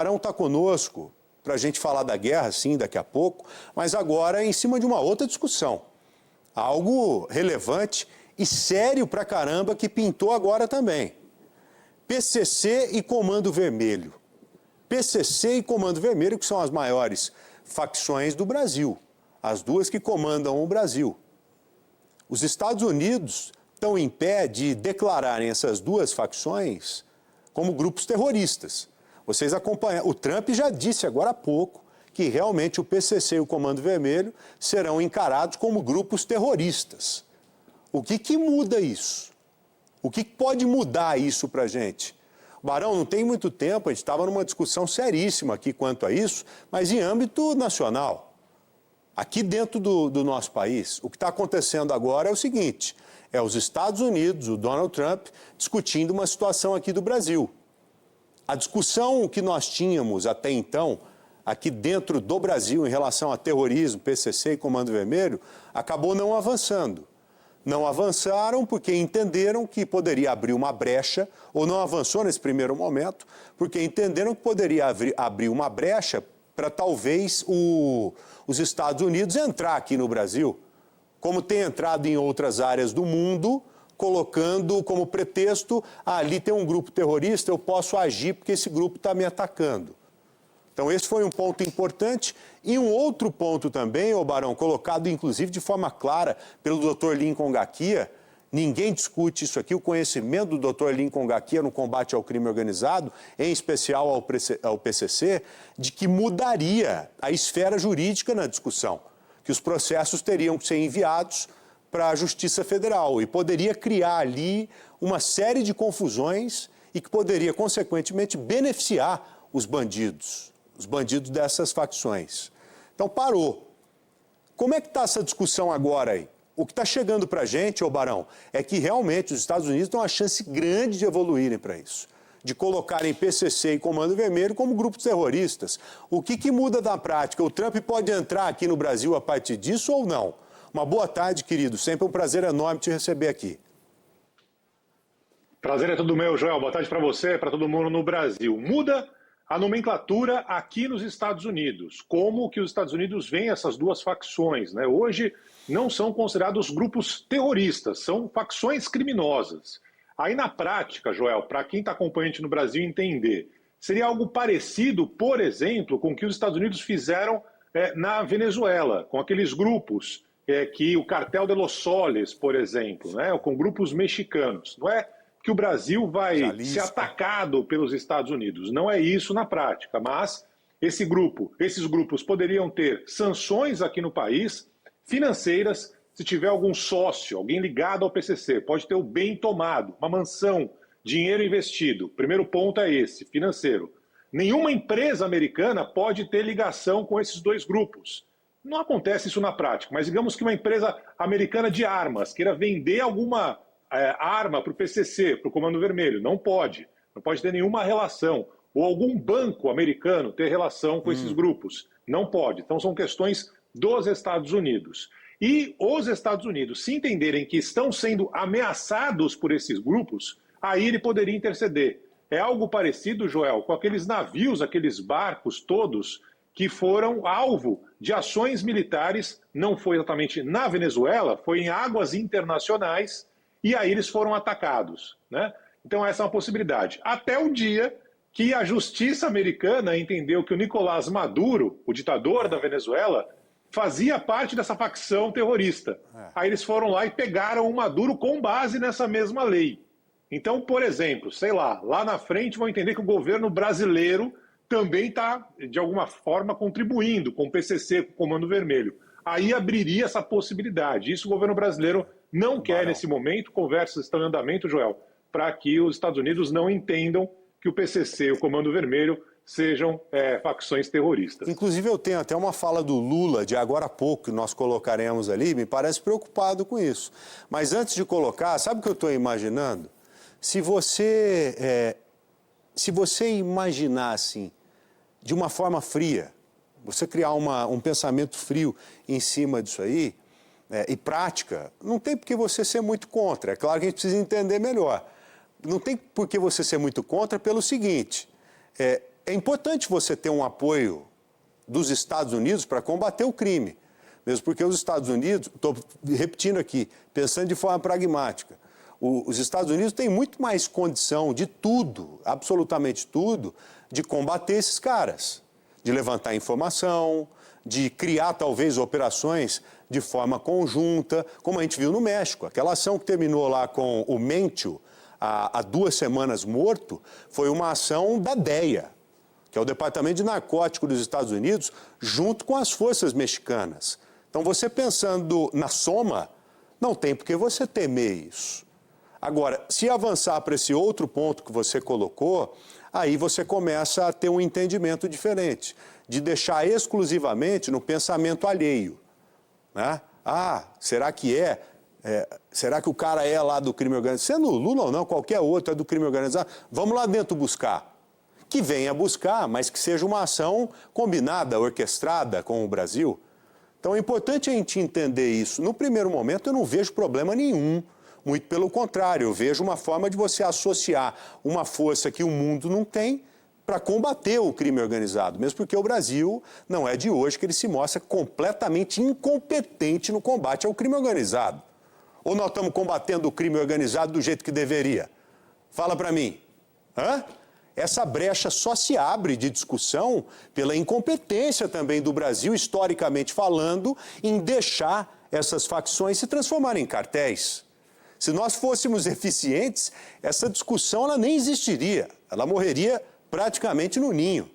Barão está conosco para a gente falar da guerra, sim, daqui a pouco, mas agora em cima de uma outra discussão. Algo relevante e sério pra caramba que pintou agora também. PCC e Comando Vermelho. PCC e Comando Vermelho, que são as maiores facções do Brasil, as duas que comandam o Brasil. Os Estados Unidos estão em pé de declararem essas duas facções como grupos terroristas. Vocês acompanham, o Trump já disse agora há pouco que realmente o PCC e o Comando Vermelho serão encarados como grupos terroristas. O que muda isso? O que pode mudar isso para a gente? Barão, não tem muito tempo, a gente estava numa discussão seríssima aqui quanto a isso, mas em âmbito nacional. Aqui dentro do nosso país, o que está acontecendo agora é o seguinte, é os Estados Unidos, o Donald Trump, discutindo uma situação aqui do Brasil. A discussão que nós tínhamos até então, aqui dentro do Brasil, em relação a terrorismo, PCC e Comando Vermelho, acabou não avançando. Não avançaram porque entenderam que poderia abrir uma brecha, ou não avançou nesse primeiro momento, porque entenderam que poderia abrir uma brecha para talvez os Estados Unidos entrar aqui no Brasil, como tem entrado em outras áreas do mundo, colocando como pretexto, ali tem um grupo terrorista, eu posso agir porque esse grupo está me atacando. Então esse foi um ponto importante. E um outro ponto também, ô Barão, colocado inclusive de forma clara pelo Dr. Lincoln Gakia, ninguém discute isso aqui, o conhecimento do Dr. Lincoln Gakia no combate ao crime organizado, em especial ao PCC, de que mudaria a esfera jurídica na discussão, que os processos teriam que ser enviados para a Justiça Federal e poderia criar ali uma série de confusões e que poderia, consequentemente, beneficiar os bandidos dessas facções. Então, parou. Como é que está essa discussão agora aí? O que está chegando para a gente, ô Barão, é que realmente os Estados Unidos têm uma chance grande de evoluírem para isso, de colocarem PCC e Comando Vermelho como grupos terroristas. O que muda na prática? O Trump pode entrar aqui no Brasil a partir disso ou não? Uma boa tarde, querido. Sempre um prazer enorme te receber aqui. Prazer é todo meu, Joel. Boa tarde para você, para todo mundo no Brasil. Muda a nomenclatura aqui nos Estados Unidos. Como que os Estados Unidos veem essas duas facções, né? Hoje não são considerados grupos terroristas, são facções criminosas. Aí na prática, Joel, para quem está acompanhante no Brasil entender, seria algo parecido, por exemplo, com o que os Estados Unidos fizeram na Venezuela, com aqueles grupos que o Cartel de los Soles, por exemplo, né, com grupos mexicanos. Não é que o Brasil vai ser atacado pelos Estados Unidos. Não é isso na prática, mas esses grupos poderiam ter sanções aqui no país, financeiras, se tiver algum sócio, alguém ligado ao PCC, pode ter o bem tomado, uma mansão, dinheiro investido. Primeiro ponto é esse, financeiro. Nenhuma empresa americana pode ter ligação com esses dois grupos. Não acontece isso na prática, mas digamos que uma empresa americana de armas queira vender alguma arma para o PCC, para o Comando Vermelho. Não pode ter nenhuma relação. Ou algum banco americano ter relação com esses grupos. Não pode. Então são questões dos Estados Unidos. E os Estados Unidos, se entenderem que estão sendo ameaçados por esses grupos, aí ele poderia interceder. É algo parecido, Joel, com aqueles navios, aqueles barcos todos que foram alvo de ações militares, não foi exatamente na Venezuela, foi em águas internacionais, e aí eles foram atacados, né? Então essa é uma possibilidade. Até o dia que a justiça americana entendeu que o Nicolás Maduro, o ditador da Venezuela, fazia parte dessa facção terrorista. Aí eles foram lá e pegaram o Maduro com base nessa mesma lei. Então, por exemplo, sei lá na frente vão entender que o governo brasileiro também está, de alguma forma, contribuindo com o PCC, com o Comando Vermelho. Aí abriria essa possibilidade. Isso o governo brasileiro não quer nesse momento. Conversas estão em andamento, Joel, para que os Estados Unidos não entendam que o PCC e o Comando Vermelho sejam facções terroristas. Inclusive eu tenho até uma fala do Lula de agora há pouco que nós colocaremos ali, me parece preocupado com isso. Mas antes de colocar, sabe o que eu estou imaginando? Se você imaginar assim, de uma forma fria, você criar um pensamento frio em cima disso aí, e prática, não tem por que você ser muito contra. É claro que a gente precisa entender melhor. Não tem por que você ser muito contra pelo seguinte, é é importante você ter um apoio dos Estados Unidos para combater o crime. Mesmo porque os Estados Unidos, estou repetindo aqui, pensando de forma pragmática, os Estados Unidos têm muito mais condição de tudo, absolutamente tudo, de combater esses caras, de levantar informação, de criar talvez operações de forma conjunta, como a gente viu no México. Aquela ação que terminou lá com o Mencho, há 2 semanas morto, foi uma ação da DEA, que é o Departamento de Narcóticos dos Estados Unidos, junto com as forças mexicanas. Então, você pensando na soma, não tem por que você temer isso. Agora, se avançar para esse outro ponto que você colocou, aí você começa a ter um entendimento diferente, de deixar exclusivamente no pensamento alheio, né? Ah, será que será que o cara é lá do crime organizado? Sendo o Lula ou não, qualquer outro é do crime organizado, vamos lá dentro buscar. Que venha buscar, mas que seja uma ação combinada, orquestrada com o Brasil. Então é importante a gente entender isso. No primeiro momento eu não vejo problema nenhum, muito pelo contrário, eu vejo uma forma de você associar uma força que o mundo não tem para combater o crime organizado, mesmo porque o Brasil não é de hoje que ele se mostra completamente incompetente no combate ao crime organizado. Ou nós estamos combatendo o crime organizado do jeito que deveria? Fala para mim. Hã? Essa brecha só se abre de discussão pela incompetência também do Brasil, historicamente falando, em deixar essas facções se transformarem em cartéis. Se nós fôssemos eficientes, essa discussão ela nem existiria, ela morreria praticamente no ninho.